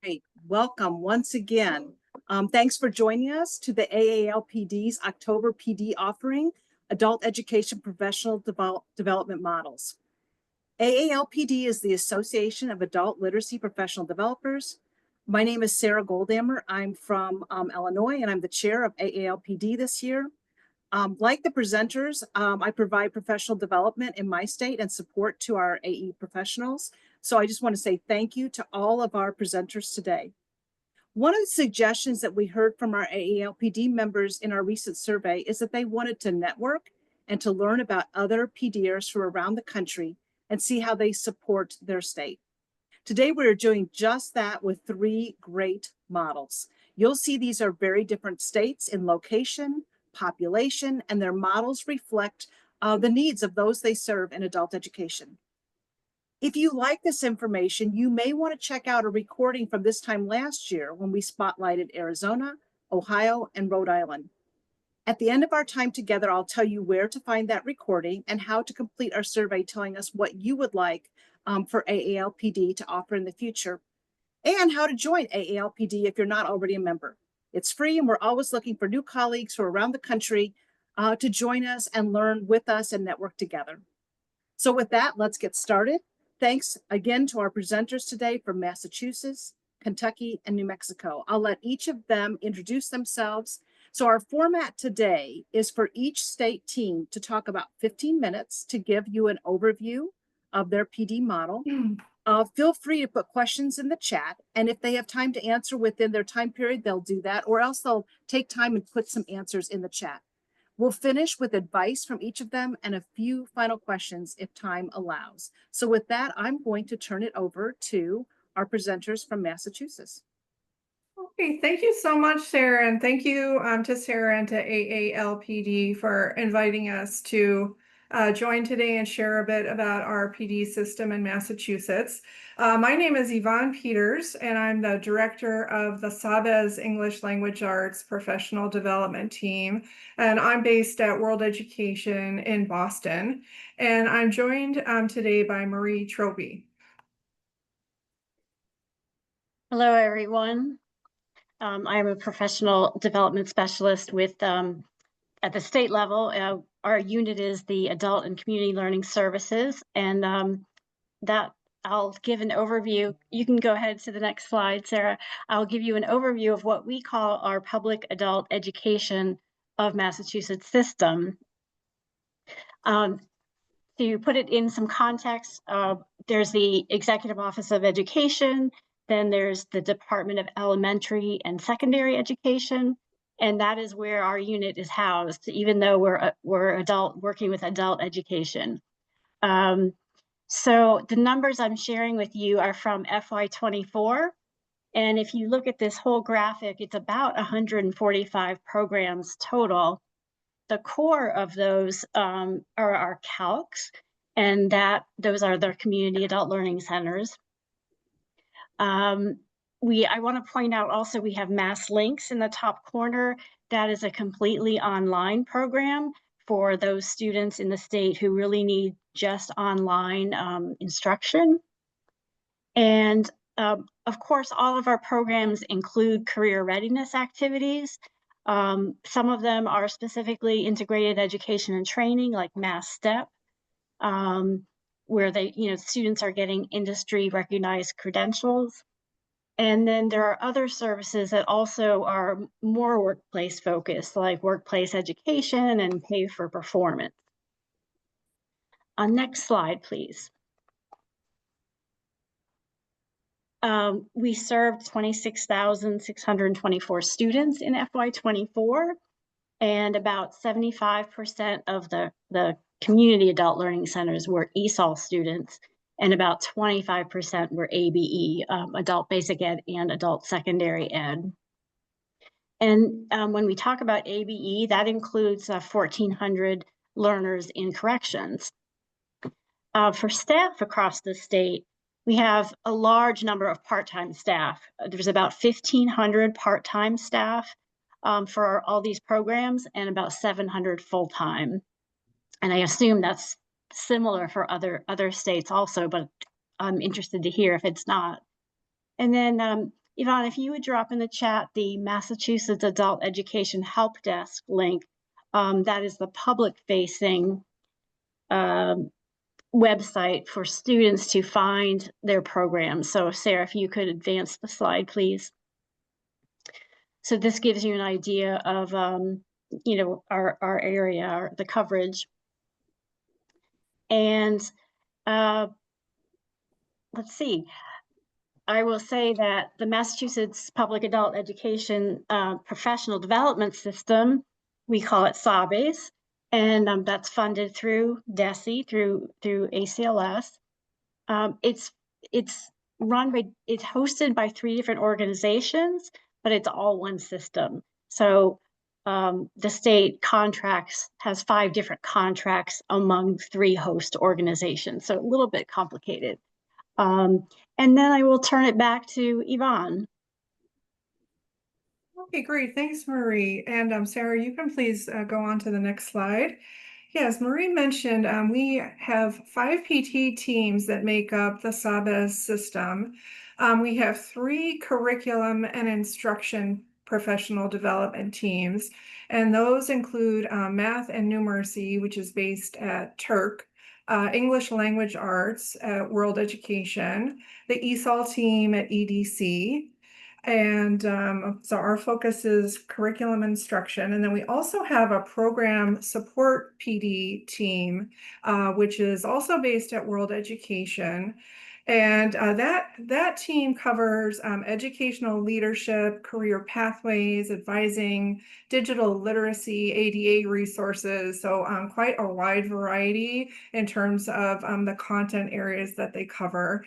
Great. Welcome once again. Thanks for joining us to the AALPD's October PD offering, Adult Education Professional Development Models. AALPD is the Association of Adult Literacy Professional Developers. My name is Sarah Goldammer. I'm from Illinois, and I'm the chair of AALPD this year. Like the presenters, I provide professional development in my state and support to our AE professionals. So I just want to say thank you to all of our presenters today. One of the suggestions that we heard from our AALPD members in our recent survey is that they wanted to network and to learn about other PDers from around the country and see how they support their state. Today, we're doing just that with 3 great models. You'll see these are very different states in location, population, and their models reflect the needs of those they serve in adult education. If you like this information, you may want to check out a recording from this time last year when we spotlighted Arizona, Ohio, and Rhode Island. At the end of our time together, I'll tell you where to find that recording and how to complete our survey telling us what you would like for AALPD to offer in the future, and how to join AALPD if you're not already a member. It's free, and we're always looking for new colleagues from around the country to join us and learn with us and network together. So with that, let's get started. Thanks again to our presenters today from Massachusetts, Kentucky, and New Mexico. I'll let each of them introduce themselves. So our format today is for each state team to talk about 15 minutes to give you an overview of their PD model. Feel free to put questions in the chat, and if they have time to answer within their time period, they'll do that, or else they'll take time and put some answers in the chat. We'll finish with advice from each of them and a few final questions if time allows. So with that, I'm going to turn it over to our presenters from Massachusetts. Okay, thank you so much, Sarah, and thank you to Sarah and to AALPD for inviting us to join today and share a bit about our PD system in Massachusetts. My name is Yvonne Peters, and I'm the director of the Sabez English Language Arts Professional Development Team, and I'm based at World Education in Boston. And I'm joined today by Marie Tropey. Hello, everyone. I'm a professional development specialist with at the state level. Our unit is the Adult and Community Learning Services, and that I'll give an overview. You can go ahead to the next slide, Sarah. I'll give you an overview of what we call our public adult education of Massachusetts system. To put it in some context, there's the Executive Office of Education, then there's the Department of Elementary and Secondary Education, and that is where our unit is housed, even though we're working with adult education. So the numbers I'm sharing with you are from FY24, and if you look at this whole graphic, it's about 145 programs total. The core of those are our CALCs, and those are their community adult learning centers. I want to point out also we have Mass Links in the top corner. That is a completely online program for those students in the state who really need just online instruction. And of course, all of our programs include career readiness activities. Some of them are specifically integrated education and training, like Mass Step, where students are getting industry recognized credentials. And then there are other services that also are more workplace focused, like workplace education and pay for performance. Next slide, please. We served 26,624 students in FY24, and about 75% of the community adult learning centers were ESOL students, and about 25% were ABE, adult basic ed and adult secondary ed. And when we talk about ABE, that includes 1,400 learners in corrections. For staff across the state, we have a large number of part-time staff. There's about 1,500 part-time staff for all these programs, and about 700 full-time. And I assume that's similar for other states also, but I'm interested to hear if it's not. And then Yvonne, if you would drop in the chat the Massachusetts Adult Education Help Desk link, that is the public-facing website for students to find their programs. So Sarah, if you could advance the slide, please. So this gives you an idea of, our area, the coverage. And let's see. I will say that the Massachusetts Public Adult Education Professional Development System, we call it SABES, and that's funded through DESE, through ACLS. It's hosted by 3 different organizations, but it's all one system. So the state has 5 different contracts among 3 host organizations. So a little bit complicated. And then I will turn it back to Yvonne. Okay, great. Thanks, Marie. And Sarah, you can please go on to the next slide. Yes, Marie mentioned we have 5 PT teams that make up the SABES system. We have 3 curriculum and instruction professional development teams, and those include math and numeracy, which is based at Turk, English language arts at World Education, the ESOL team at EDC. And so our focus is curriculum instruction. And then we also have a program support PD team, which is also based at World Education. And that team covers educational leadership, career pathways, advising, digital literacy, ADA resources. So quite a wide variety in terms of the content areas that they cover.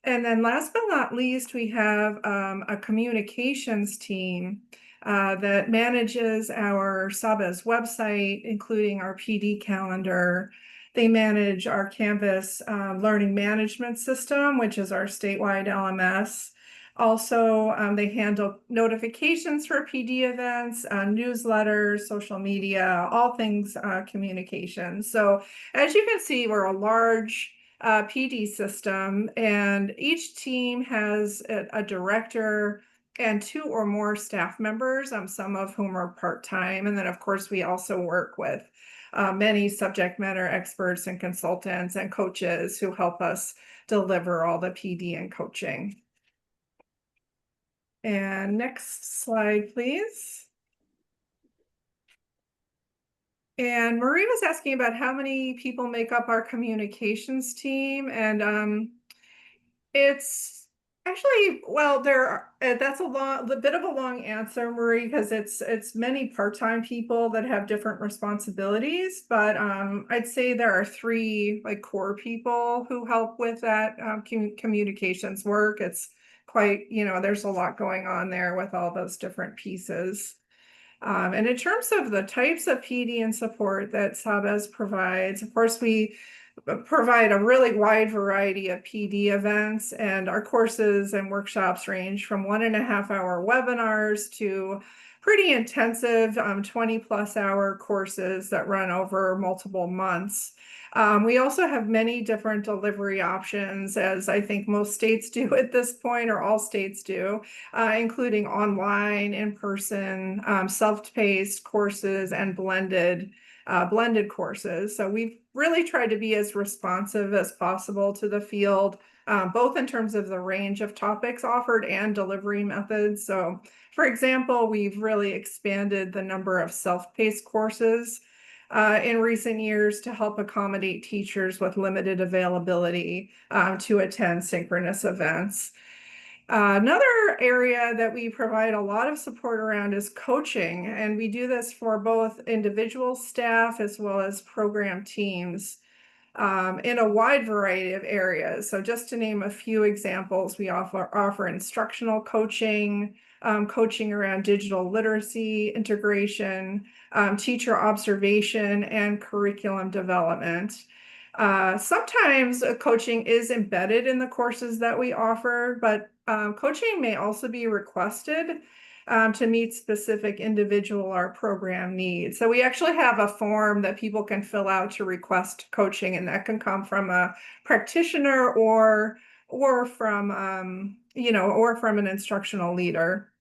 And then last but not least, we have a communications team that manages our SABES website, including our PD calendar. They manage our Canvas learning management system, which is our statewide LMS. Also, they handle notifications for PD events, newsletters, social media, all things communications. So as you can see, we're a large PD system, and each team has a director and 2 or more staff members, some of whom are part-time. And then of course, we also work with many subject matter experts and consultants and coaches who help us deliver all the PD and coaching. And next slide, please. And Marie was asking about how many people make up our communications team, and it's actually, well, that's a bit of a long answer, Marie, because it's many part-time people that have different responsibilities, but I'd say there are 3 like core people who help with that communications work. It's quite, there's a lot going on there with all those different pieces. And in terms of the types of PD and support that SABES provides, of course, we provide a really wide variety of PD events, and our courses and workshops range from 1.5-hour webinars to pretty intensive 20+ hour courses that run over multiple months. We also have many different delivery options, as I think most states do at this point, or all states do, including online, in-person, self-paced courses, and blended courses. So we've really tried to be as responsive as possible to the field, both in terms of the range of topics offered and delivery methods. So for example, we've really expanded the number of self-paced courses in recent years to help accommodate teachers with limited availability to attend synchronous events. Another area that we provide a lot of support around is coaching, and we do this for both individual staff as well as program teams in a wide variety of areas. So just to name a few examples, we offer instructional coaching, coaching around digital literacy, integration, teacher observation, and curriculum development. Sometimes coaching is embedded in the courses that we offer, but coaching may also be requested to meet specific individual or program needs. So we actually have a form that people can fill out to request coaching, and that can come from a practitioner or or from, or from an instructional leader.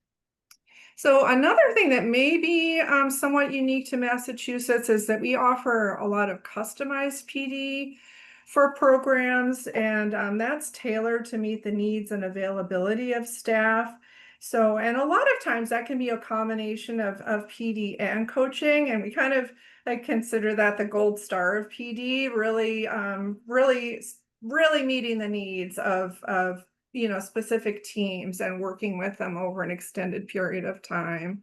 So another thing that may be somewhat unique to Massachusetts is that we offer a lot of customized PD for programs, and that's tailored to meet the needs and availability of staff. So, and a lot of times that can be a combination of PD and coaching, and we kind of consider that the gold star of PD, really, really meeting the needs of specific teams and working with them over an extended period of time.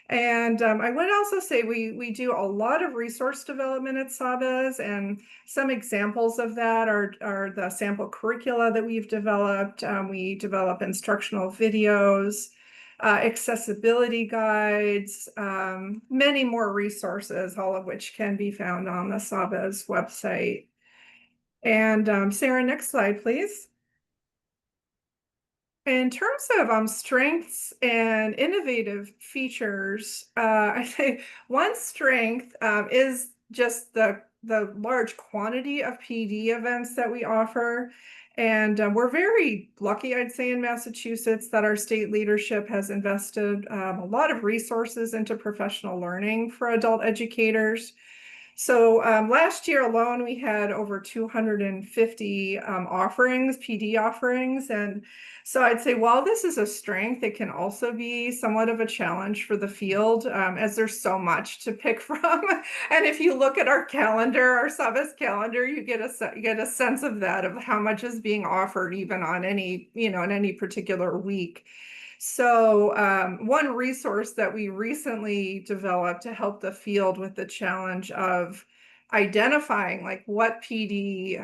And I would also say we do a lot of resource development at Sabas, and some examples of that are the sample curricula that we've developed. We develop instructional videos, accessibility guides, many more resources, all of which can be found on the Sabas website. And Sarah, next slide, please. In terms of strengths and innovative features, I think one strength is just the large quantity of PD events that we offer. And we're very lucky, I'd say, in Massachusetts that our state leadership has invested a lot of resources into professional learning for adult educators. So last year alone, we had over 250 offerings, PD offerings. And so I'd say while this is a strength, it can also be somewhat of a challenge for the field, as there's so much to pick from. And if you look at our calendar, our Sabas calendar, you get a sense of that, of how much is being offered even on any, in any particular week. So one resource that we recently developed to help the field with the challenge of identifying like what PD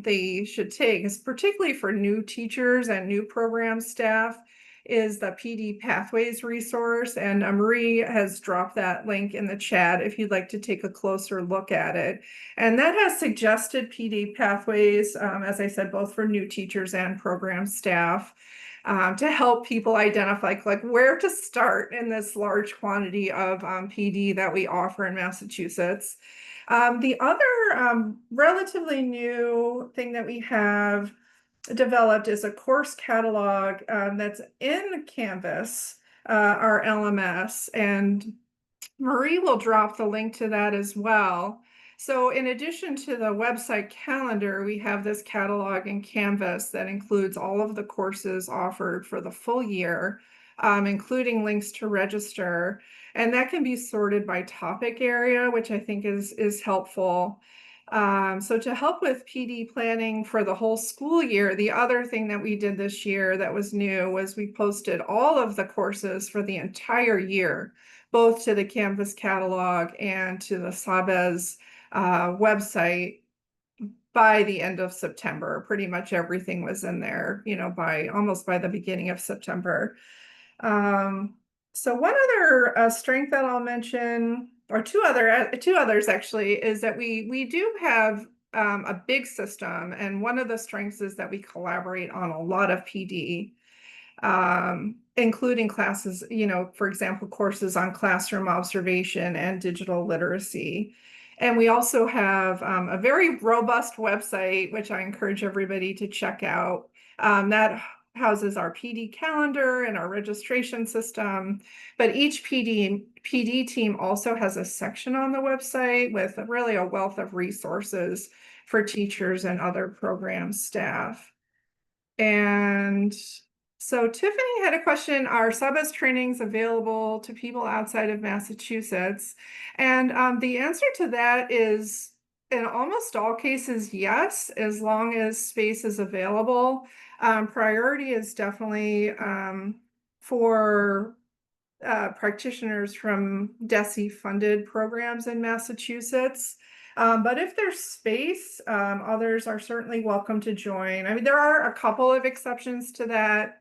they should take, is particularly for new teachers and new program staff, is the PD Pathways resource. And Marie has dropped that link in the chat if you'd like to take a closer look at it. And that has suggested PD Pathways, as I said, both for new teachers and program staff, to help people identify like where to start in this large quantity of PD that we offer in Massachusetts. The other relatively new thing that we have developed is a course catalog that's in Canvas, our LMS, and Marie will drop the link to that as well. So in addition to the website calendar, we have this catalog in Canvas that includes all of the courses offered for the full year, including links to register. And that can be sorted by topic area, which I think is helpful. So to help with PD planning for the whole school year, the other thing that we did this year that was new was we posted all of the courses for the entire year, both to the Canvas catalog and to the Sabas website by the end of September. Pretty much everything was in there, almost by the beginning of September. So one other strength that I'll mention, or two others actually, is that we do have a big system, and one of the strengths is that we collaborate on a lot of PD, including classes, for example, courses on classroom observation and digital literacy. And we also have a very robust website, which I encourage everybody to check out, that houses our PD calendar and our registration system. But each PD team also has a section on the website with really a wealth of resources for teachers and other program staff. And so Tiffany had a question: are Sabas trainings available to people outside of Massachusetts? And the answer to that is, in almost all cases, yes, as long as space is available. Priority is definitely for practitioners from DESE-funded programs in Massachusetts. But if there's space, others are certainly welcome to join. I mean, there are a couple of exceptions to that,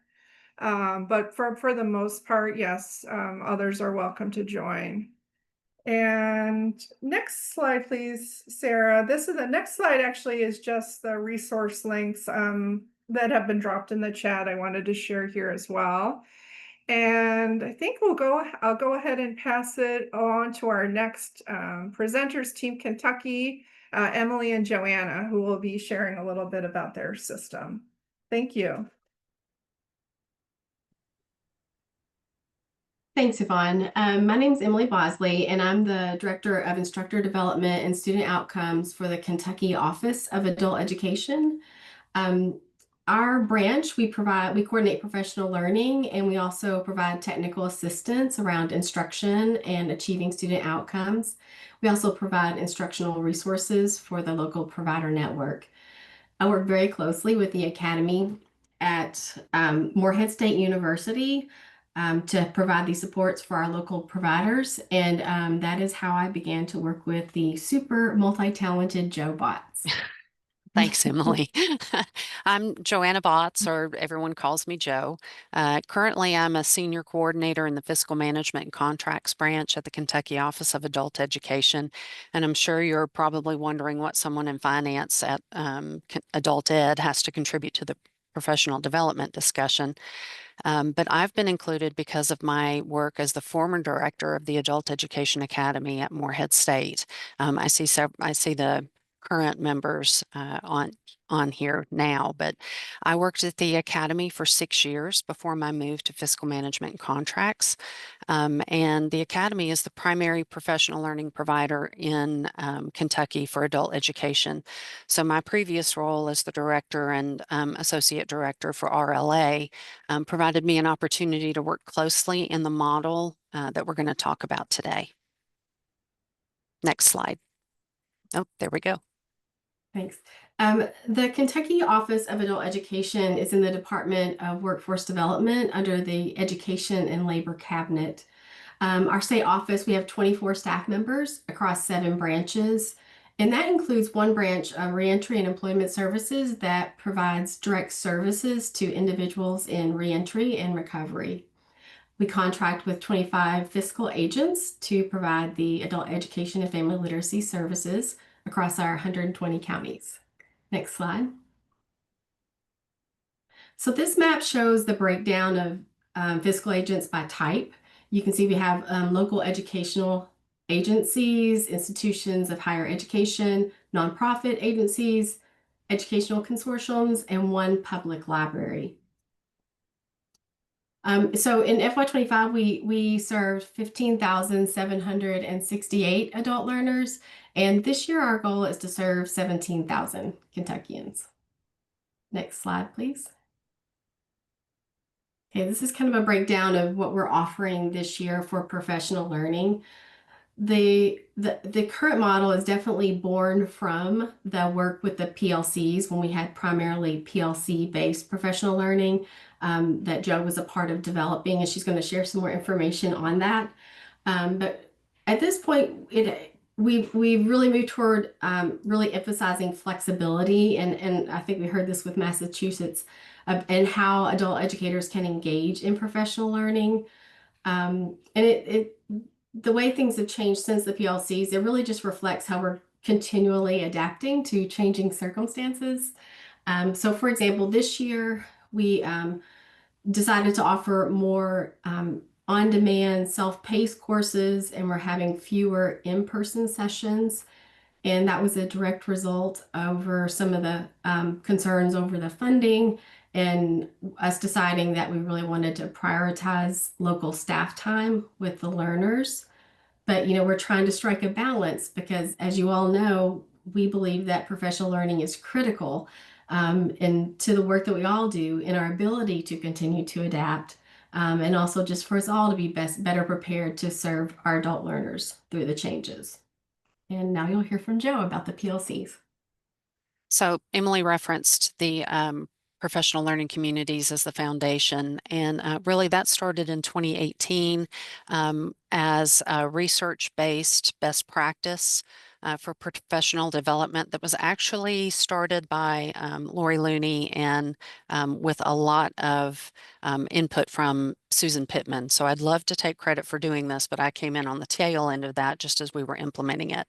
but for the most part, yes, others are welcome to join. And next slide, please, Sarah. The next slide actually is just the resource links that have been dropped in the chat. I wanted to share here as well. And I think I'll go ahead and pass it on to our next presenters, Team Kentucky, Emily and Joanna, who will be sharing a little bit about their system. Thank you. Thanks, Yvonne. My name is Emily Bosley, and I'm the Director of Instructor Development and Student Outcomes for the Kentucky Office of Adult Education. Our branch, we coordinate professional learning, and we also provide technical assistance around instruction and achieving student outcomes. We also provide instructional resources for the local provider network. I work very closely with the Academy at Morehead State University to provide these supports for our local providers. And that is how I began to work with the super multi-talented Joe Bots. Thanks, Emily. I'm Joanna Botts, or everyone calls me Joe. Currently, I'm a senior coordinator in the Fiscal Management and Contracts branch at the Kentucky Office of Adult Education. And I'm sure you're probably wondering what someone in finance at Adult Ed has to contribute to the professional development discussion. But I've been included because of my work as the former director of the Adult Education Academy at Morehead State. I see the current members on here now, but I worked at the Academy for 6 years before my move to Fiscal Management and Contracts. And the Academy is the primary professional learning provider in Kentucky for adult education. So my previous role as the director and associate director for RLA provided me an opportunity to work closely in the model that we're going to talk about today. Next slide. Oh, there we go. Thanks. The Kentucky Office of Adult Education is in the Department of Workforce Development under the Education and Labor Cabinet. Our state office, we have 24 staff members across 7 branches, and that includes one branch of Reentry and Employment Services that provides direct services to individuals in reentry and recovery. We contract with 25 fiscal agents to provide the adult education and family literacy services across our 120 counties. Next slide. So this map shows the breakdown of fiscal agents by type. You can see we have local educational agencies, institutions of higher education, nonprofit agencies, educational consortiums, and one public library. So in FY25, we served 15,768 adult learners, and this year our goal is to serve 17,000 Kentuckians. Next slide, please. Okay, this is kind of a breakdown of what we're offering this year for professional learning. The current model is definitely born from the work with the PLCs when we had primarily PLC-based professional learning that Joe was a part of developing, and she's going to share some more information on that. But at this point, we've really moved toward really emphasizing flexibility, and I think we heard this with Massachusetts, and how adult educators can engage in professional learning. And the way things have changed since the PLCs, it really just reflects how we're continually adapting to changing circumstances. So for example, this year we decided to offer more on-demand self-paced courses, and we're having fewer in-person sessions. And that was a direct result over some of the concerns over the funding and us deciding that we really wanted to prioritize local staff time with the learners. But, we're trying to strike a balance because, as you all know, we believe that professional learning is critical and to the work that we all do in our ability to continue to adapt, and also just for us all to be better prepared to serve our adult learners through the changes. And now you'll hear from Joe about the PLCs. So Emily referenced the professional learning communities as the foundation, and really that started in 2018 as a research-based best practice for professional development that was actually started by Lori Looney and with a lot of input from Susan Pittman. So I'd love to take credit for doing this, but I came in on the tail end of that just as we were implementing it.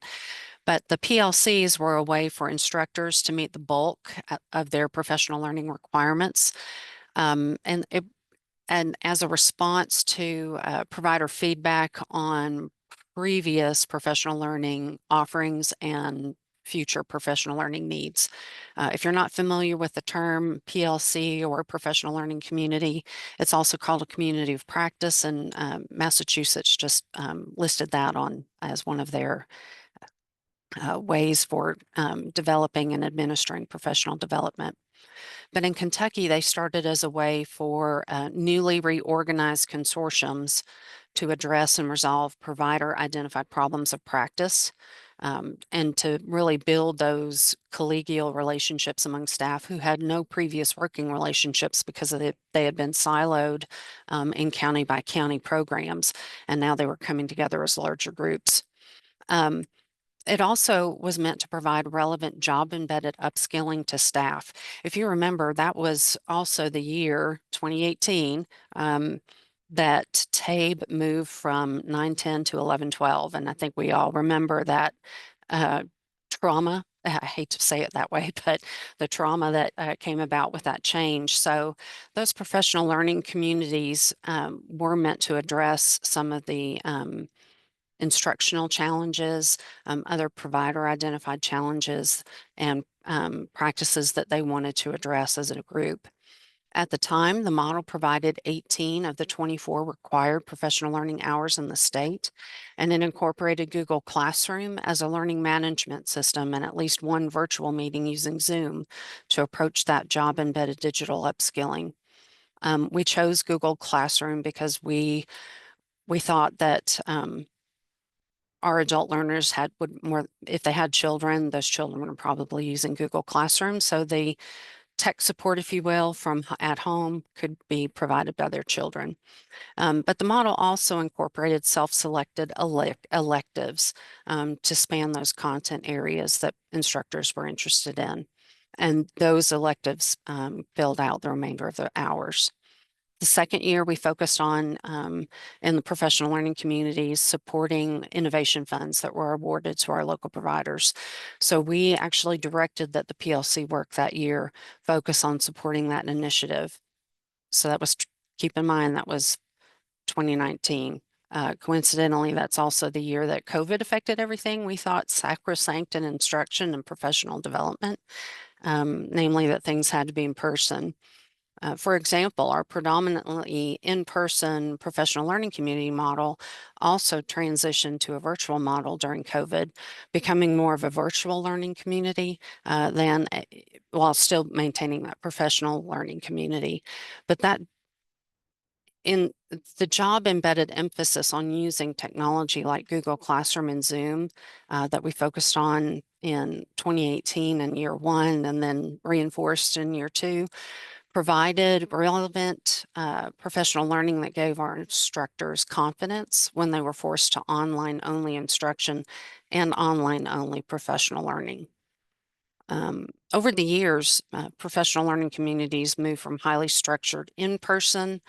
But the PLCs were a way for instructors to meet the bulk of their professional learning requirements. And as a response to provider feedback on previous professional learning offerings and future professional learning needs. If you're not familiar with the term PLC or professional learning community, it's also called a community of practice, and Massachusetts just listed that on as one of their ways for developing and administering professional development. But in Kentucky, they started as a way for newly reorganized consortiums to address and resolve provider-identified problems of practice, and to really build those collegial relationships among staff who had no previous working relationships because they had been siloed in county by county programs, and now they were coming together as larger groups. It also was meant to provide relevant job-embedded upskilling to staff. If you remember, that was also the year, 2018, that TABE moved from 9-10 to 11-12. And I think we all remember that trauma. I hate to say it that way, but the trauma that came about with that change. So those professional learning communities were meant to address some of the instructional challenges, other provider identified challenges, and practices that they wanted to address as a group. At the time, the model provided 18 of the 24 required professional learning hours in the state, and it incorporated Google Classroom as a learning management system and at least one virtual meeting using Zoom to approach that job-embedded digital upskilling. We chose Google Classroom because we thought that our adult learners if they had children, those children were probably using Google Classroom. So the tech support, if you will, from at home could be provided by their children. But the model also incorporated self-selected electives to span those content areas that instructors were interested in. And those electives filled out the remainder of the hours. The second year, we focused on, in the professional learning communities, supporting innovation funds that were awarded to our local providers. So we actually directed that the PLC work that year focus on supporting that initiative. So that was, keep in mind, that was 2019. Coincidentally, that's also the year that COVID affected everything we thought sacrosanct in instruction and professional development, namely that things had to be in person. For example, our predominantly in-person professional learning community model also transitioned to a virtual model during COVID, becoming more of a virtual learning community while still maintaining that professional learning community. But that in the job embedded emphasis on using technology like Google Classroom and Zoom that we focused on in 2018 and year one, and then reinforced in year two, provided relevant professional learning that gave our instructors confidence when they were forced to online-only instruction and online-only professional learning. Over the years, professional learning communities moved from highly structured in-person,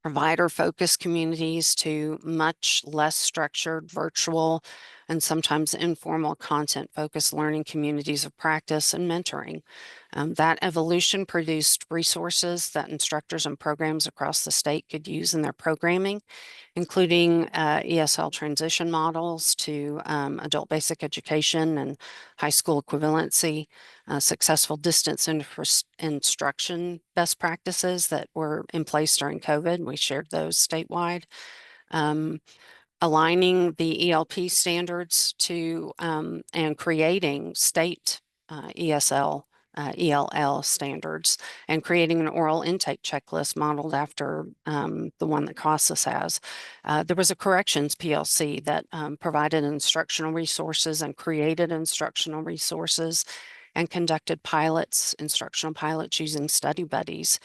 provider-focused communities to much less structured, virtual, and sometimes informal content-focused learning communities of practice and mentoring. That evolution produced resources that instructors and programs across the state could use in their programming, including ESL transition models to adult basic education and high school equivalency, successful distance instruction best practices that were in place during COVID. We shared those statewide. Aligning the ELP standards to and creating state ESL ELL standards, and creating an oral intake checklist modeled after the one that CASAS has. There was a corrections PLC that provided instructional resources and created instructional resources and conducted instructional pilots using study buddies.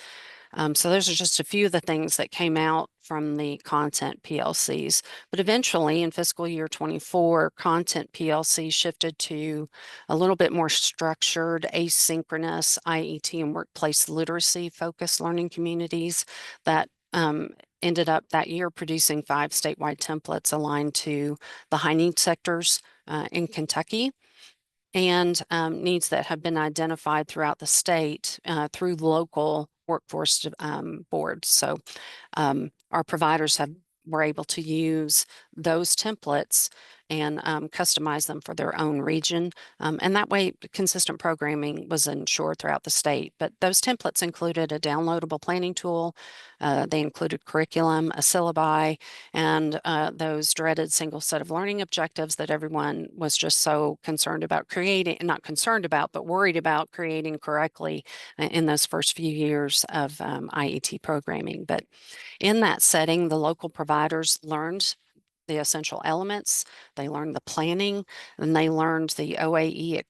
So those are just a few of the things that came out from the content PLCs. But eventually in fiscal year 24, content PLC shifted to a little bit more structured, asynchronous IET and workplace literacy focused learning communities that ended up that year producing 5 statewide templates aligned to the high need sectors in Kentucky, and needs that have been identified throughout the state through local workforce boards. So our providers were able to use those templates and customize them for their own region. And that way, consistent programming was ensured throughout the state. But those templates included a downloadable planning tool. They included curriculum, a syllabi, and those dreaded single set of learning objectives that everyone was just so concerned about creating, not concerned about, but worried about creating correctly in those first few years of IET programming. But in that setting, the local providers learned the essential elements, they learned the planning, and they learned the OAE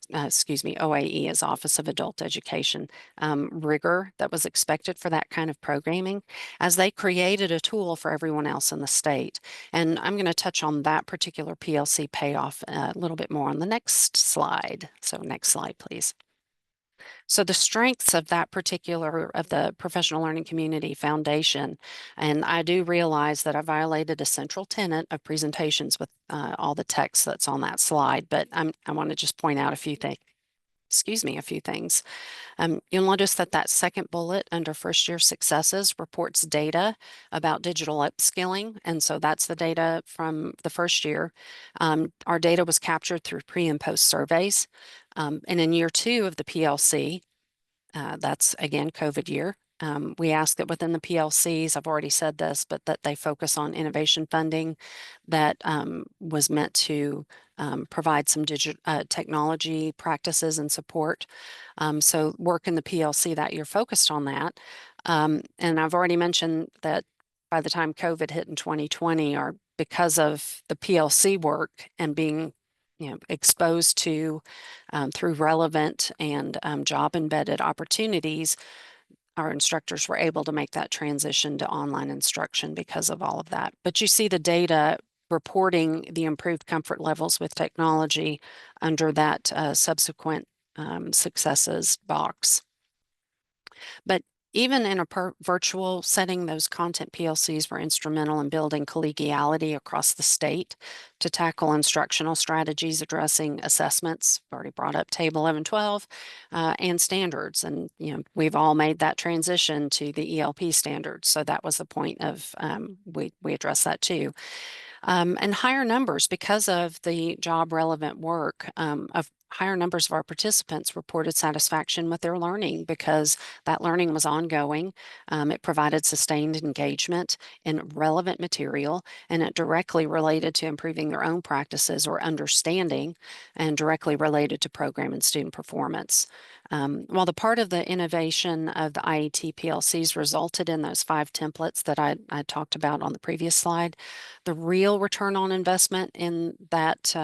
is Office of Adult Education, rigor that was expected for that kind of programming as they created a tool for everyone else in the state. And I'm going to touch on that particular PLC payoff a little bit more on the next slide. So next slide, please. So the strengths of that particular, of the professional learning community foundation, and I do realize that I violated a central tenet of presentations with all the text that's on that slide, but I want to just point out a few things. A few things. You'll notice that that second bullet under first year successes reports data about digital upskilling. And so that's the data from the first year. Our data was captured through pre and post surveys. And in year 2 of the PLC, that's again COVID year. We ask that within the PLCs, I've already said this, but that they focus on innovation funding that was meant to provide some digital technology practices and support. So work in the PLC that year focused on that. And I've already mentioned that by the time COVID hit in 2020, or because of the PLC work and being exposed to through relevant and job embedded opportunities, our instructors were able to make that transition to online instruction because of all of that. But you see the data reporting the improved comfort levels with technology under that subsequent successes box. But even in a virtual setting, those content PLCs were instrumental in building collegiality across the state to tackle instructional strategies addressing assessments. I've already brought up Table 1112 and standards. And we've all made that transition to the ELP standards. So that was the point of, we addressed that too. And higher numbers because of the job relevant work of higher numbers of our participants reported satisfaction with their learning because that learning was ongoing. It provided sustained engagement in relevant material, and it directly related to improving their own practices or understanding, and directly related to program and student performance. While the part of the innovation of the IET PLCs resulted in those 5 templates that I talked about on the previous slide, the real return on investment in that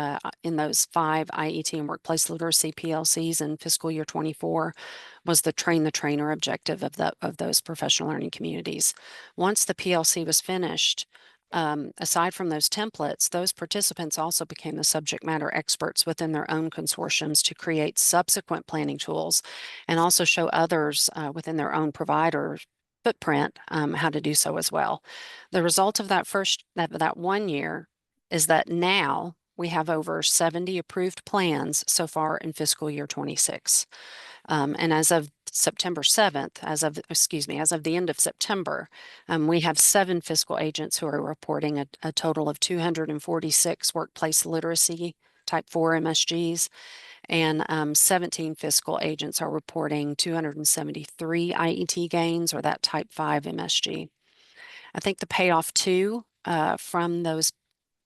in those 5 IET and workplace literacy PLCs in fiscal year 24 was the train the trainer objective of those professional learning communities. Once the PLC was finished, aside from those templates, those participants also became the subject matter experts within their own consortiums to create subsequent planning tools and also show others within their own provider footprint how to do so as well. The result of that that 1 year is that now we have over 70 approved plans so far in fiscal year 26. And as of September 7th, as of the end of September, we have 7 fiscal agents who are reporting a total of 246 workplace literacy type 4 MSGs, and 17 fiscal agents are reporting 273 IET gains or that type 5 MSG. I think the payoff too from those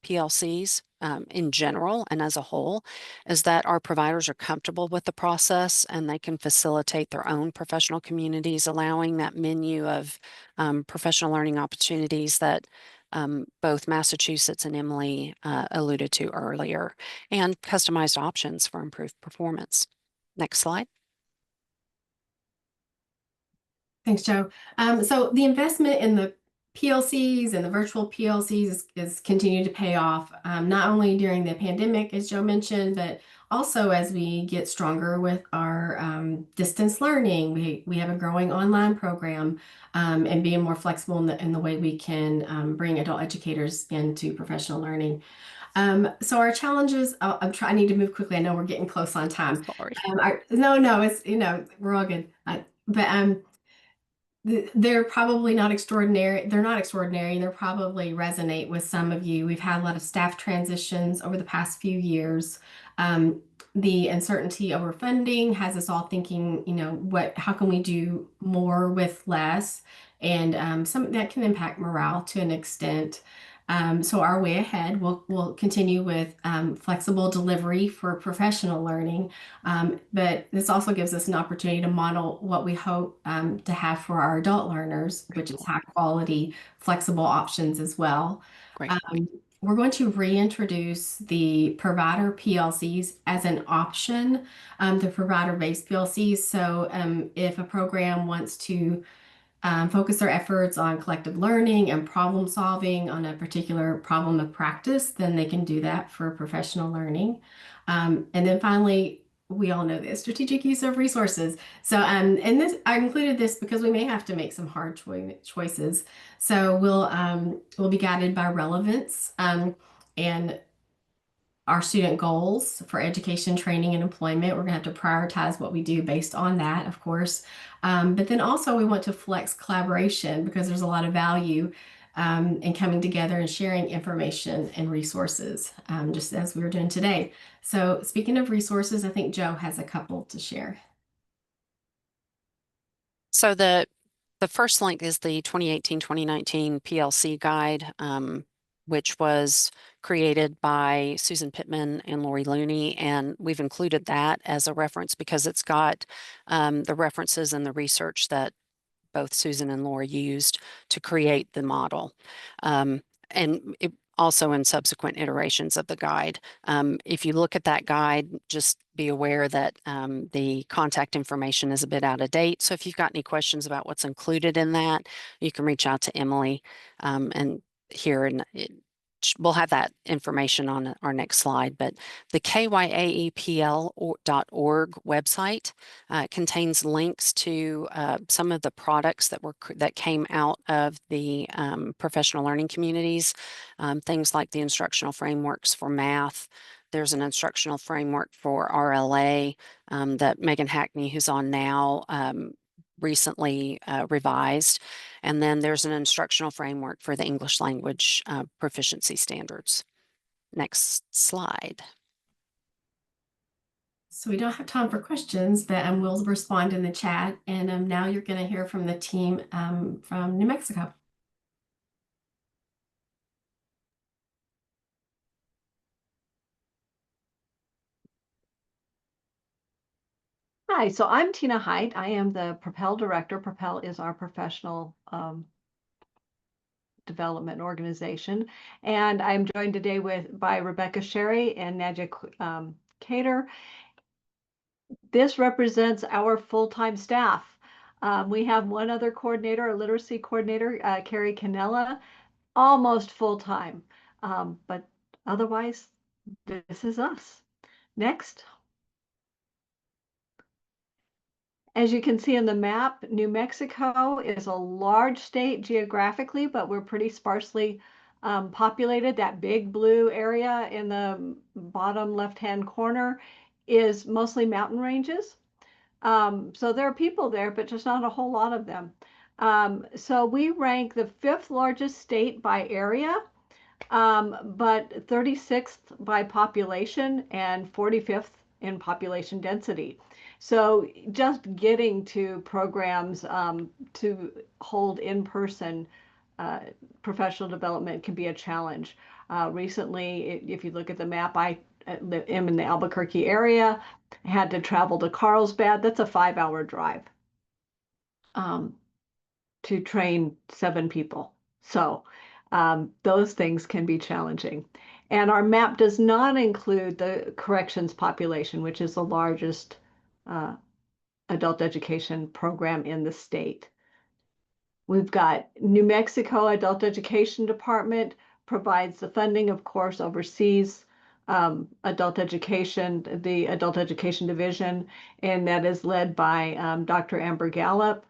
PLCs in general and as a whole is that our providers are comfortable with the process and they can facilitate their own professional communities, allowing that menu of professional learning opportunities that both Massachusetts and Emily alluded to earlier, and customized options for improved performance. Next slide. Thanks, Joe. So the investment in the PLCs and the virtual PLCs is continuing to pay off, not only during the pandemic, as Joe mentioned, but also as we get stronger with our distance learning. We have a growing online program and being more flexible in the way we can bring adult educators into professional learning. So our challenges, I need to move quickly. I know we're getting close on time. Sorry. No, it's, we're all good. They're probably not extraordinary. They're not extraordinary. They're probably resonate with some of you. We've had a lot of staff transitions over the past few years. The uncertainty over funding has us all thinking, how can we do more with less? And some that can impact morale to an extent. So our way ahead, we'll continue with flexible delivery for professional learning. But this also gives us an opportunity to model what we hope to have for our adult learners, which is high quality, flexible options as well. Great point. We're going to reintroduce the provider PLCs as an option, the provider-based PLCs. So if a program wants to focus their efforts on collective learning and problem solving on a particular problem of practice, then they can do that for professional learning. And then finally, we all know this strategic use of resources. So, and this I included this because we may have to make some hard choices. So we'll be guided by relevance and our student goals for education, training, and employment. We're going to have to prioritize what we do based on that, of course. But then also we want to flex collaboration because there's a lot of value in coming together and sharing information and resources, just as we were doing today. So speaking of resources, I think Joe has a couple to share. So the first link is the 2018-2019 PLC guide, which was created by Susan Pittman and Lori Looney, and we've included that as a reference because it's got the references and the research that both Susan and Lori used to create the model. And it, also in subsequent iterations of the guide. If you look at that guide, just be aware that the contact information is a bit out of date. So if you've got any questions about what's included in that, you can reach out to Emily and here, and we'll have that information on our next slide. But the kyaepl.org website contains links to some of the products that came out of the professional learning communities, things like the instructional frameworks for math. There's an instructional framework for RLA that Megan Hackney, who's on now, recently revised. And then there's an instructional framework for the English language proficiency standards. Next slide. So we don't have time for questions, but we'll respond in the chat. And now you're going to hear from the team from New Mexico. Hi, so I'm Tina Height. I am the Propel Director. Propel is our professional development organization. And I'm joined today by Rebecca Sherry and Nadja Cater. This represents our full-time staff. We have one other coordinator, a literacy coordinator, Carrie Canella, almost full-time. But otherwise, this is us. Next. As you can see in the map, New Mexico is a large state geographically, but we're pretty sparsely populated. That big blue area in the bottom left-hand corner is mostly mountain ranges. So there are people there, but just not a whole lot of them. So we rank the 5th largest state by area, but 36th by population and 45th in population density. So just getting to programs to hold in-person professional development can be a challenge. Recently, if you look at the map, I am in the Albuquerque area, had to travel to Carlsbad. That's a 5-hour drive to train 7 people. So those things can be challenging. And our map does not include the corrections population, which is the largest adult education program in the state. We've got New Mexico Adult Education Department provides the funding, of course, oversees adult education, the Adult Education Division, and that is led by Dr. Amber Gallup,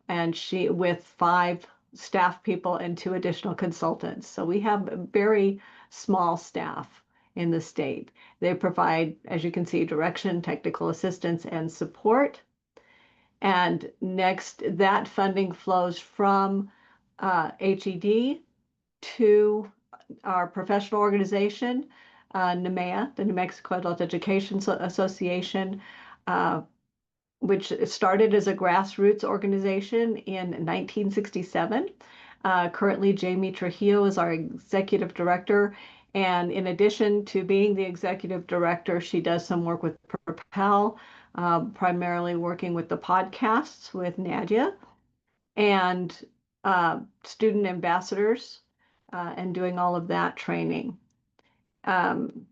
and she with 5 staff people and 2 additional consultants. So we have a very small staff in the state. They provide, as you can see, direction, technical assistance, and support. And next, that funding flows from HED to our professional organization, NMEA, the New Mexico Adult Education Association, which started as a grassroots organization in 1967. Currently, Jamie Trujillo is our executive director. And in addition to being the executive director, she does some work with Propel, primarily working with the podcasts with Nadia and student ambassadors and doing all of that training. And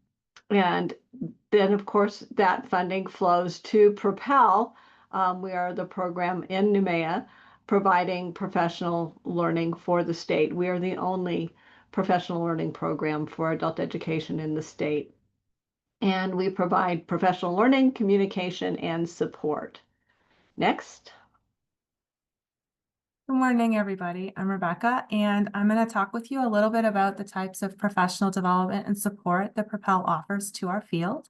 then, of course, that funding flows to Propel. We are the program in NMEA providing professional learning for the state. We are the only professional learning program for adult education in the state. And we provide professional learning, communication, and support. Next. Good morning, everybody. I'm Rebecca, and I'm going to talk with you a little bit about the types of professional development and support that Propel offers to our field.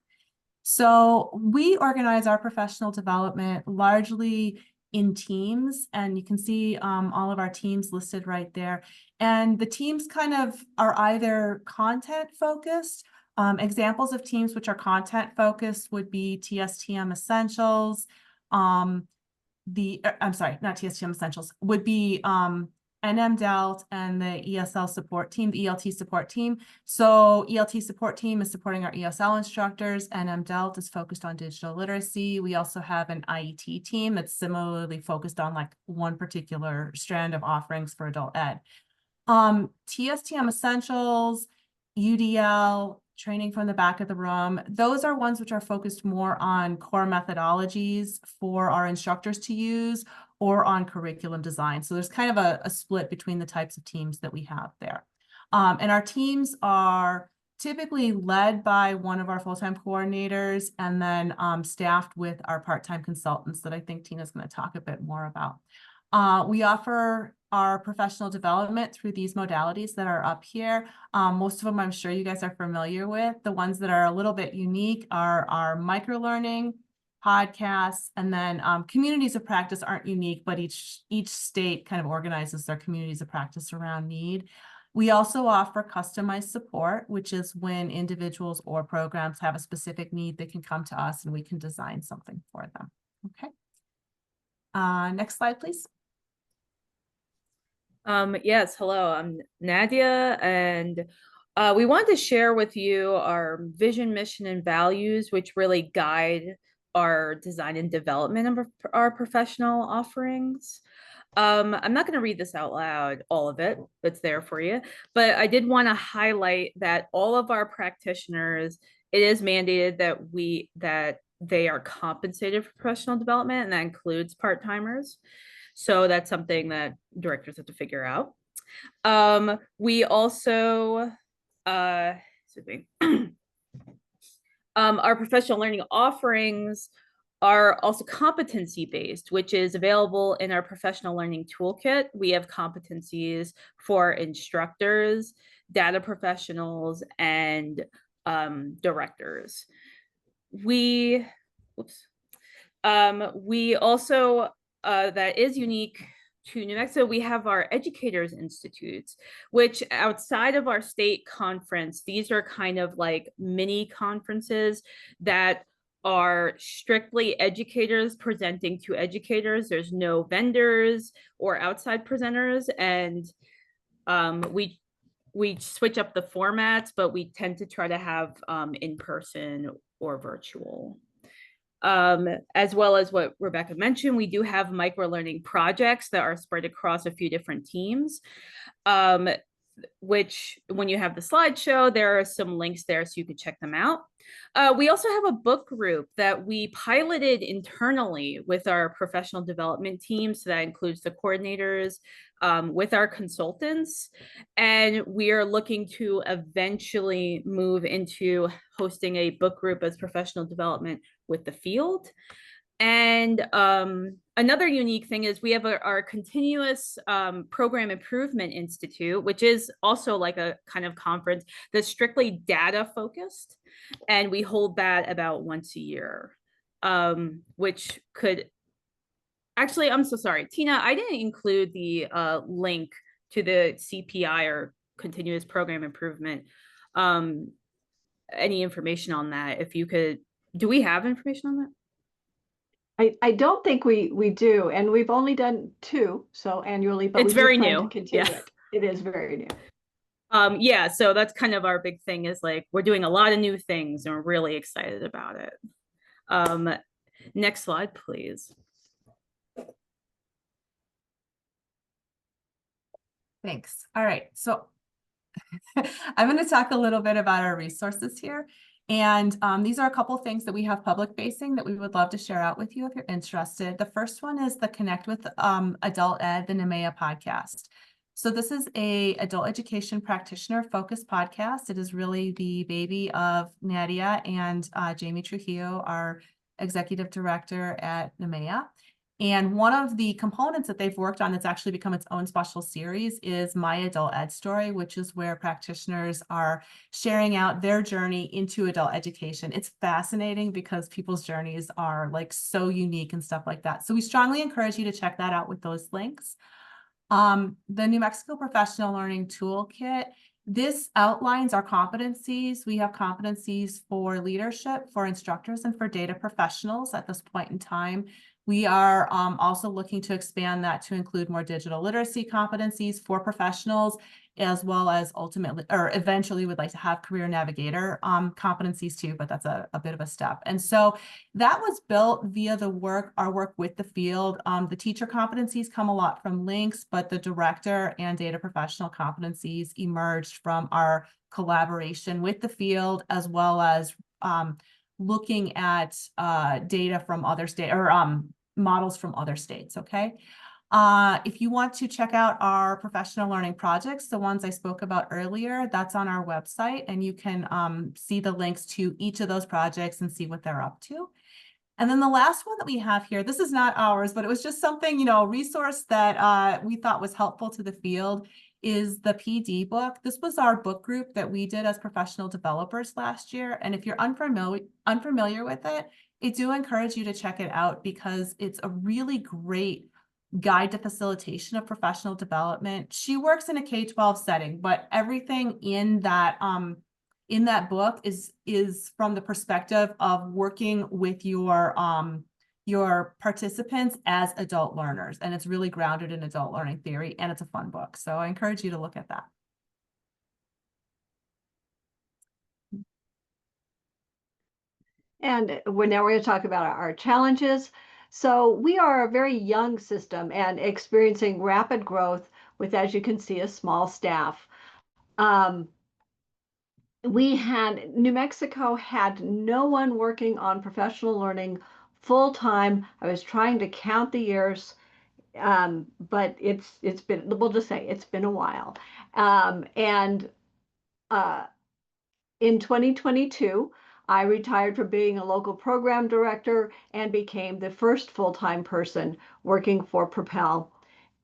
So we organize our professional development largely in teams, and you can see all of our teams listed right there. And the teams kind of are either content focused. Examples of teams which are content focused would be TSTM Essentials, I'm sorry, not TSTM Essentials, would be NMDELT and the ESL support team, the ELT support team. So ELT support team is supporting our ESL instructors. NMDELT is focused on digital literacy. We also have an IET team that's similarly focused on like one particular strand of offerings for adult ed. TSTM Essentials, UDL, training from the back of the room, those are ones which are focused more on core methodologies for our instructors to use or on curriculum design. So there's kind of a split between the types of teams that we have there. And our teams are typically led by one of our full-time coordinators and then staffed with our part-time consultants that I think Tina's going to talk a bit more about. We offer our professional development through these modalities that are up here. Most of them I'm sure you guys are familiar with. The ones that are a little bit unique are our microlearning, podcasts, and then communities of practice aren't unique, but each state kind of organizes their communities of practice around need. We also offer customized support, which is when individuals or programs have a specific need, they can come to us and we can design something for them. Okay. Next slide, please. Yes, hello, I'm Nadia, and we wanted to share with you our vision, mission, and values, which really guide our design and development of our professional offerings. I'm not going to read this out loud, all of it, it's there for you, but I did want to highlight that all of our practitioners, it is mandated that they are compensated for professional development, and that includes part-timers. So that's something that directors have to figure out. We also, excuse me, our professional learning offerings are also competency-based, which is available in our professional learning toolkit. We have competencies for instructors, data professionals, and directors. We also, that is unique to New Mexico, we have our Educators Institutes, which outside of our state conference, these are kind of like mini conferences that are strictly educators presenting to educators. There's no vendors or outside presenters, and we switch up the formats, but we tend to try to have in person or virtual. As well as what Rebecca mentioned, we do have micro-learning projects that are spread across a few different teams, which when you have the slideshow, there are some links there so you can check them out. We also have a book group that we piloted internally with our professional development team. So that includes the coordinators with our consultants. And we are looking to eventually move into hosting a book group as professional development with the field. And another unique thing is we have our continuous program improvement institute, which is also like a kind of conference that's strictly data focused. And we hold that about once a year, which could Actually, I'm so sorry, Tina, I didn't include the link to the CPI or continuous program improvement. Any information on that? If you could, do we have information on that? I don't think we do, and we've only done 2 so annually, but It's we do very plan to new. continue Yeah. it. It is very new. Yeah, so that's kind of our big thing is like we're doing a lot of new things and we're really excited about it. Next slide, please. Thanks. All right, so I'm going to talk a little bit about our resources here. And these are a couple things that we have public facing that we would love to share out with you if you're interested. The first one is the Connect with Adult Ed, the NMEA podcast. So this is a adult education practitioner focused podcast. It is really the baby of Nadia and Jamie Trujillo, our executive director at NMEA. And one of the components that they've worked on that's actually become its own special series is My Adult Ed Story, which is where practitioners are sharing out their journey into adult education. It's fascinating because people's journeys are like so unique and stuff like that. So we strongly encourage you to check that out with those links. The New Mexico Professional Learning Toolkit, this outlines our competencies. We have competencies for leadership, for instructors, and for data professionals at this point in time. We are also looking to expand that to include more digital literacy competencies for professionals, as well as ultimately, or eventually would like to have career navigator competencies too, but that's a bit of a step. And so that was built via our work with the field. The teacher competencies come a lot from links, but the director and data professional competencies emerged from our collaboration with the field, as well as looking at data from other states or models from other states, okay? If you want to check out our professional learning projects, the ones I spoke about earlier, that's on our website, and you can see the links to each of those projects and see what they're up to. And then the last one that we have here, this is not ours, but it was just something, you know, a resource that we thought was helpful to the field, is the PD book. This was our book group that we did as professional developers last year. And if you're unfamiliar with it, I do encourage you to check it out because it's a really great guide to facilitation of professional development. She works in a K-12 setting, but everything in that book is from the perspective of working with your participants as adult learners, and it's really grounded in adult learning theory, and it's a fun book. So I encourage you to look at that. And now we're going to talk about our challenges. So we are a very young system and experiencing rapid growth with, as you can see, a small staff. New Mexico had no one working on professional learning full time. I was trying to count the years, but it's been, we'll just say it's been a while. In 2022, I retired from being a local program director and became the first full-time person working for Propel,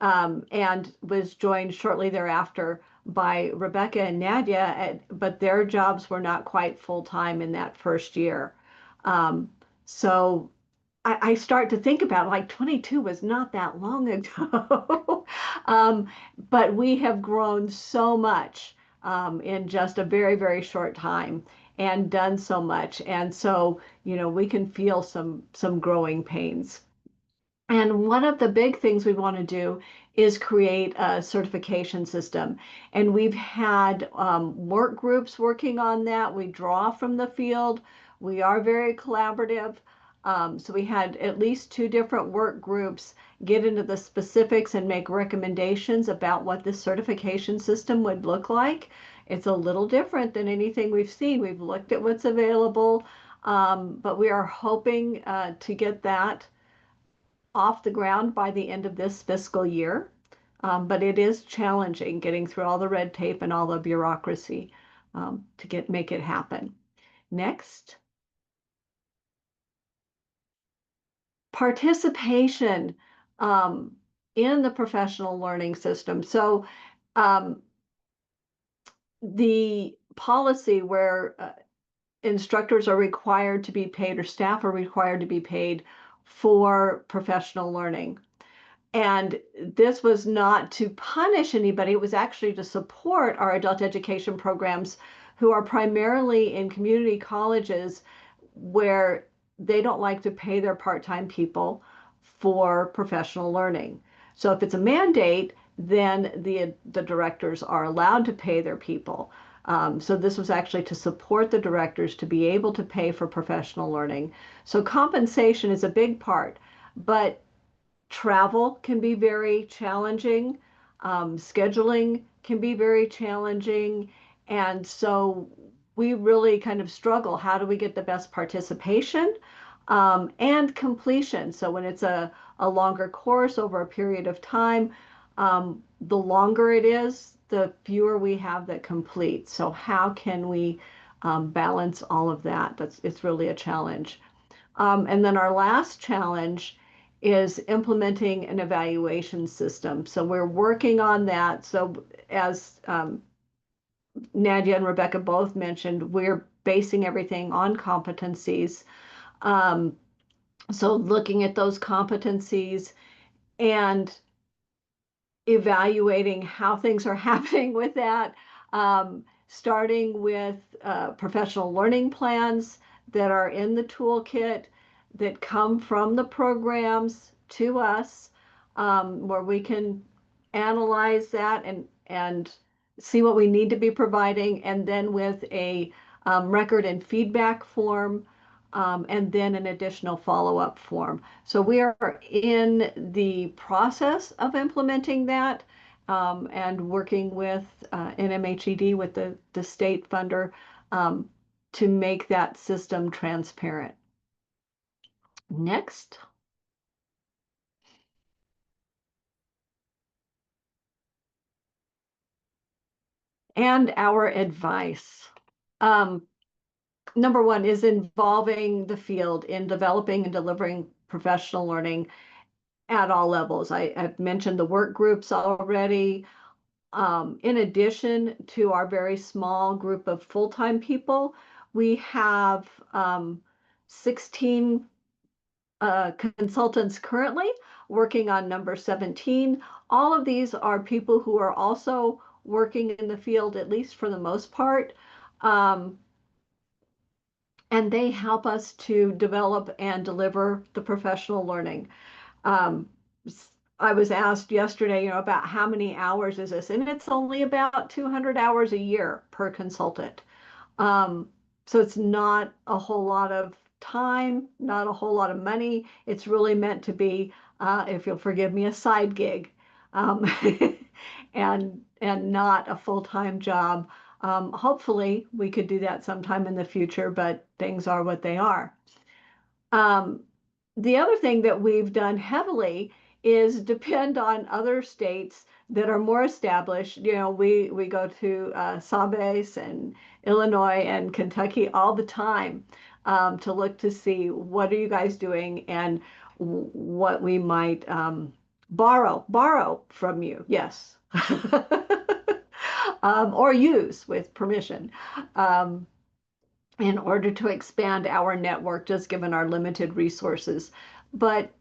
and was joined shortly thereafter by Rebecca and Nadia, but their jobs were not quite full-time in that first year. So I start to think about like 22 was not that long ago. But we have grown so much in just a very, very short time and done so much. And so, you know, we can feel some growing pains. And one of the big things we want to do is create a certification system. And we've had work groups working on that. We draw from the field. We are very collaborative. So we had at least 2 different work groups get into the specifics and make recommendations about what the certification system would look like. It's a little different than anything we've seen. We've looked at what's available, but we are hoping to get that off the ground by the end of this fiscal year. But it is challenging getting through all the red tape and all the bureaucracy to make it happen. Next. Participation in the professional learning system. So the policy where instructors are required to be paid or staff are required to be paid for professional learning. And this was not to punish anybody, it was actually to support our adult education programs who are primarily in community colleges where they don't like to pay their part-time people for professional learning. So if it's a mandate, then the directors are allowed to pay their people. So this was actually to support the directors to be able to pay for professional learning. So compensation is a big part, but travel can be very challenging. Scheduling can be very challenging. And so we really kind of struggle. How do we get the best participation and completion? So when it's a longer course over a period of time, the longer it is, the fewer we have that complete. So how can we balance all of that? It's really a challenge. And then our last challenge is implementing an evaluation system. So we're working on that. So as Nadia and Rebecca both mentioned, we're basing everything on competencies. So looking at those competencies and evaluating how things are happening with that, starting with professional learning plans that are in the toolkit that come from the programs to us, where we can analyze that and see what we need to be providing, and then with a record and feedback form, and then an additional follow-up form. So we are in the process of implementing that and working with NMHED, with the state funder, to make that system transparent. Next. And our advice. Number one is involving the field in developing and delivering professional learning at all levels. I've mentioned the work groups already. In addition to our very small group of full-time people, we have 16 consultants currently working on number 17. All of these are people who are also working in the field, at least for the most part. And they help us to develop and deliver the professional learning. I was asked yesterday, about how many hours is this, and it's only about 200 hours a year per consultant. So it's not a whole lot of time, not a whole lot of money. It's really meant to be, if you'll forgive me, a side gig, and not a full-time job. Hopefully we could do that sometime in the future, but things are what they are. The other thing that we've done heavily is depend on other states that are more established. We go to Sabes and Illinois and Kentucky all the time to look to see what are you guys doing and what we might borrow from you. Yes. Or use with permission, in order to expand our network, just given our limited resources. But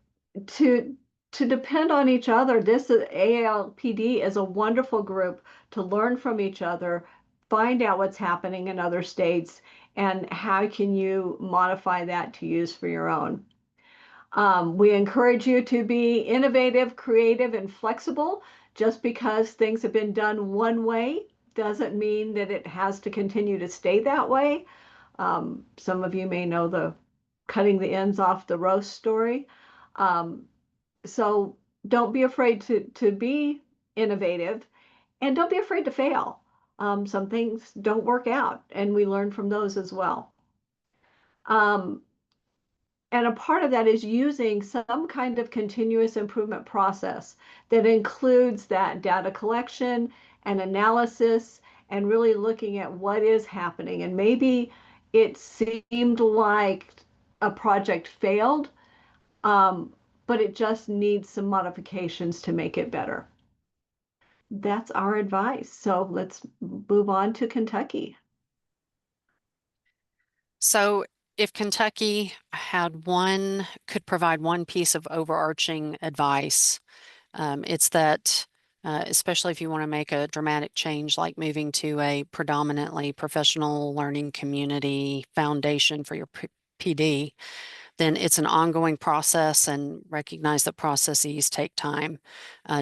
to depend on each other, this AALPD is a wonderful group to learn from each other, find out what's happening in other states, and how can you modify that to use for your own. We encourage you to be innovative, creative, and flexible. Just because things have been done one way doesn't mean that it has to continue to stay that way. Some of you may know the cutting the ends off the roast story. So don't be afraid to be innovative, and don't be afraid to fail. Some things don't work out, and we learn from those as well. And a part of that is using some kind of continuous improvement process that includes that data collection and analysis and really looking at what is happening. And maybe it seemed like a project failed, but it just needs some modifications to make it better. That's our advice. So let's move on to Kentucky. So if Kentucky could provide one piece of overarching advice, it's that, especially if you want to make a dramatic change, like moving to a predominantly professional learning community foundation for your PD, then it's an ongoing process, and recognize that processes take time.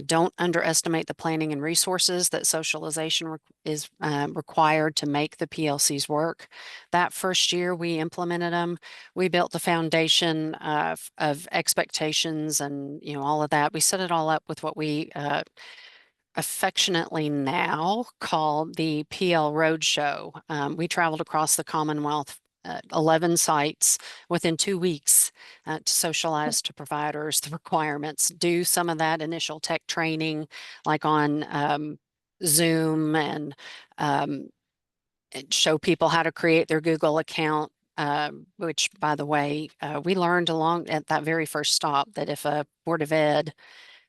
Don't underestimate the planning and resources that socialization is required to make the PLCs work. That first year we implemented them, we built the foundation of expectations and all of that. We set it all up with what we affectionately now call the PL Roadshow. We traveled across the Commonwealth, 11 sites within 2 weeks to socialize to providers the requirements, do some of that initial tech training, like on Zoom, and show people how to create their Google account. Which, by the way, we learned along at that very first stop that if a Board of Ed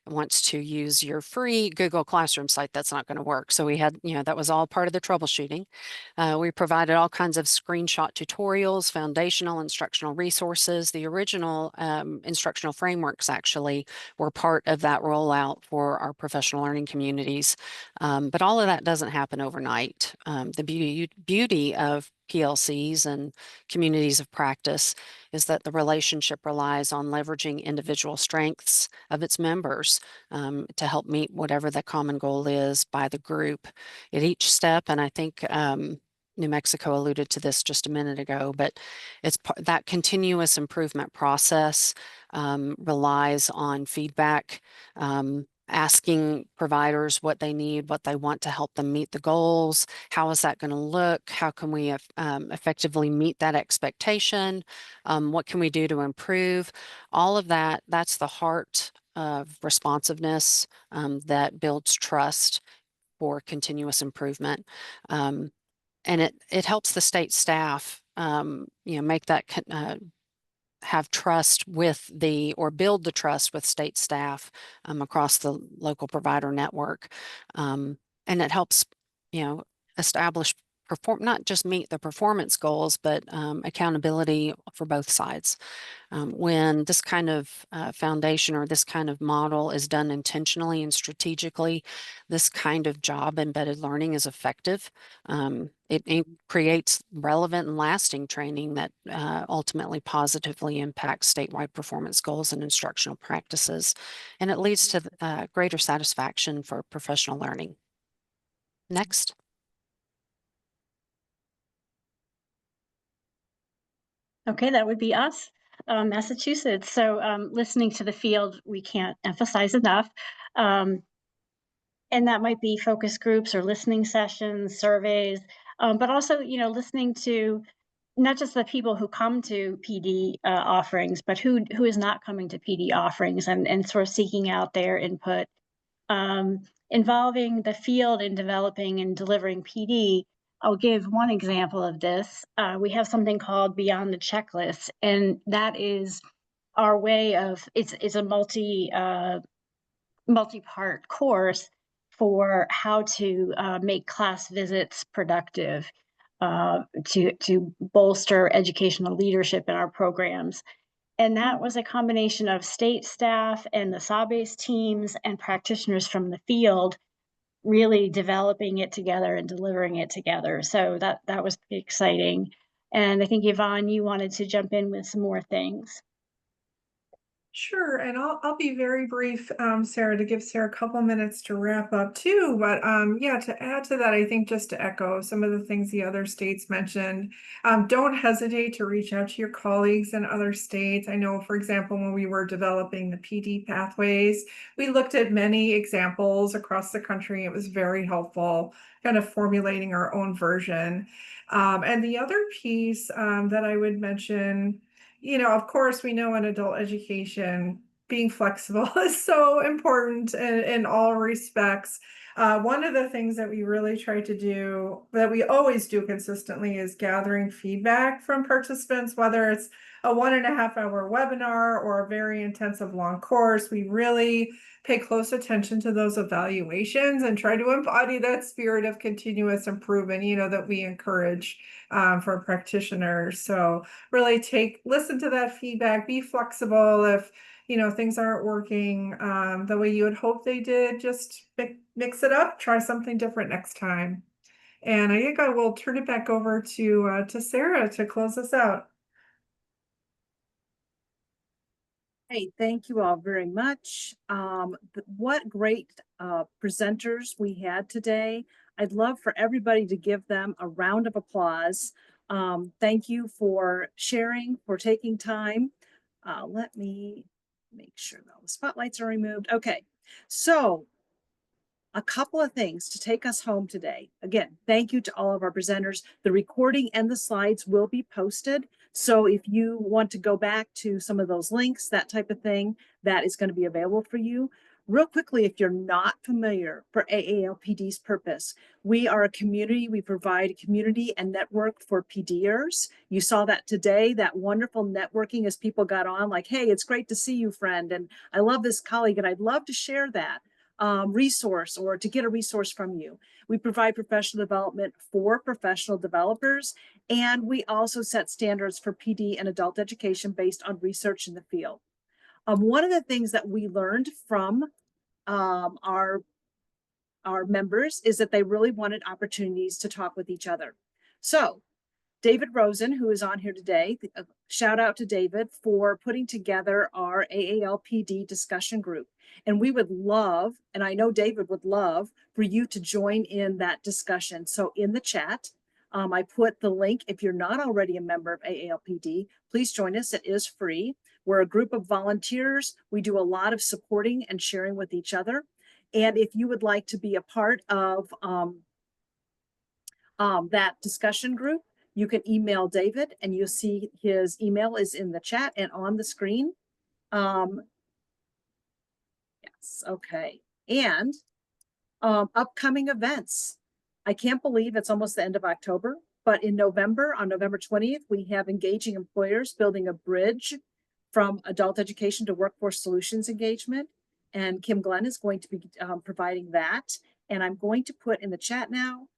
wants to use your free Google Classroom site, that's not going to work. So we had, that was all part of the troubleshooting. We provided all kinds of screenshot tutorials, foundational instructional resources. The original instructional frameworks actually were part of that rollout for our professional learning communities. But all of that doesn't happen overnight. The beauty of PLCs and communities of practice is that the relationship relies on leveraging individual strengths of its members to help meet whatever the common goal is by the group at each step. And I think New Mexico alluded to this just a minute ago, but it's that continuous improvement process relies on feedback, asking providers what they need, what they want to help them meet the goals. How is that going to look? How can we effectively meet that expectation? What can we do to improve? All of that, that's the heart of responsiveness that builds trust for continuous improvement. And it helps the state staff, make that have trust with or build the trust with state staff across the local provider network. And it helps, establish, not just meet the performance goals, but accountability for both sides. When this kind of foundation or this kind of model is done intentionally and strategically, this kind of job embedded learning is effective. It creates relevant and lasting training that ultimately positively impacts statewide performance goals and instructional practices, and it leads to greater satisfaction for professional learning. Next. Okay, that would be us, Massachusetts. So listening to the field, we can't emphasize enough. And that might be focus groups or listening sessions, surveys, but also, listening to not just the people who come to PD offerings, but who is not coming to PD offerings, and sort of seeking out their input. Involving the field in developing and delivering PD. I'll give one example of this. We have something called Beyond the Checklist, and that is our way of, it's a multi-part course for how to make class visits productive, to bolster educational leadership in our programs. And that was a combination of state staff and the SAW-based teams and practitioners from the field really developing it together and delivering it together. So that was pretty exciting. And I think, Yvonne, you wanted to jump in with some more things. Sure, and I'll be very brief, Sarah, to give Sarah a couple minutes to wrap up too. But yeah, to add to that, I think just to echo some of the things the other states mentioned, don't hesitate to reach out to your colleagues in other states. I know, for example, when we were developing the PD pathways, we looked at many examples across the country. It was very helpful, kind of formulating our own version. And the other piece that I would mention, of course, we know in adult education, being flexible is so important in all respects. One of the things that we really try to do, that we always do consistently, is gathering feedback from participants, whether it's a 1.5 hour webinar or a very intensive long course. We really pay close attention to those evaluations and try to embody that spirit of continuous improvement, that we encourage for practitioners. So really listen to that feedback, be flexible if things aren't working the way you would hope they did. Just mix it up, try something different next time. And I think I will turn it back over to Sarah to close us out. Hey, thank you all very much. What great presenters we had today. I'd love for everybody to give them a round of applause. Thank you for sharing, for taking time. Let me make sure all the spotlights are removed. Okay, so a couple of things to take us home today. Again, thank you to all of our presenters. The recording and the slides will be posted. So if you want to go back to some of those links, that type of thing, that is going to be available for you. Real quickly, if you're not familiar for AALPD's purpose, we are a community. We provide community and network for PDers. You saw that today, that wonderful networking as people got on like, hey, it's great to see you, friend. And I love this colleague and I'd love to share that. Resource or to get a resource from you. We provide professional development for professional developers, and we also set standards for PD and adult education based on research in the field. One of the things that we learned from our members is that they really wanted opportunities to talk with each other. So David Rosen, who is on here today, shout out to David for putting together our AALPD discussion group. And we would love, and I know David would love, for you to join in that discussion. So in the chat, I put the link. If you're not already a member of AALPD, please join us. It is free. We're a group of volunteers. We do a lot of supporting and sharing with each other. And if you would like to be a part of that discussion group, you can email David and you'll see his email is in the chat and on the screen. Yes, okay. And upcoming events. I can't believe it's almost the end of October, but in November, on November 20th, we have Engaging Employers Building a Bridge from Adult Education to Workforce Solutions Engagement. And Kim Glenn is going to be providing that. And I'm going to put in the chat now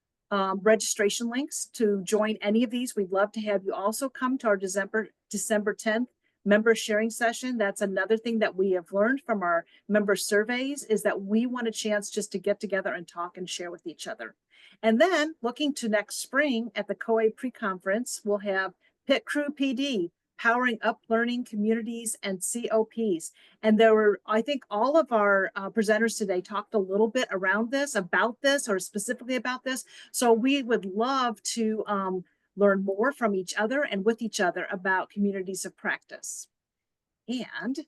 registration links to join any of these. We'd love to have you also come to our December 10th member sharing session. That's another thing that we have learned from our member surveys is that we want a chance just to get together and talk and share with each other. And then looking to next spring at the COA pre-conference, we'll have Pit Crew PD, Powering Up Learning Communities and COPs. And there were, I think all of our presenters today talked a little bit around this, about this, or specifically about this. So we would love to learn more from each other and with each other about communities of practice. And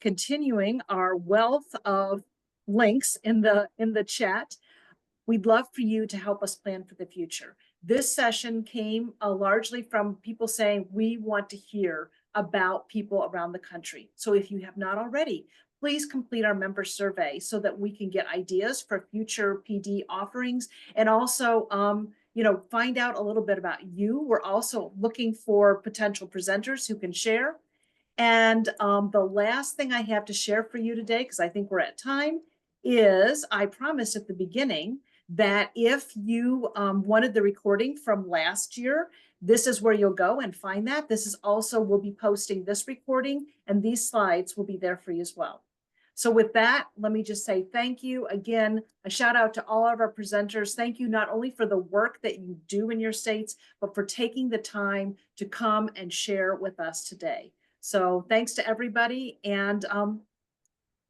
continuing our wealth of links in the chat, we'd love for you to help us plan for the future. This session came largely from people saying we want to hear about people around the country. So if you have not already, please complete our member survey so that we can get ideas for future PD offerings and also find out a little bit about you. We're also looking for potential presenters who can share. And the last thing I have to share for you today, because I think we're at time, is I promised at the beginning that if you wanted the recording from last year, this is where you'll go and find that. This is also, we'll be posting this recording and these slides will be there for you as well. So with that, let me just say thank you. Again, a shout out to all of our presenters. Thank you not only for the work that you do in your states, but for taking the time to come and share with us today. So thanks to everybody. And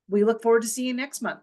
we look forward to seeing you next month.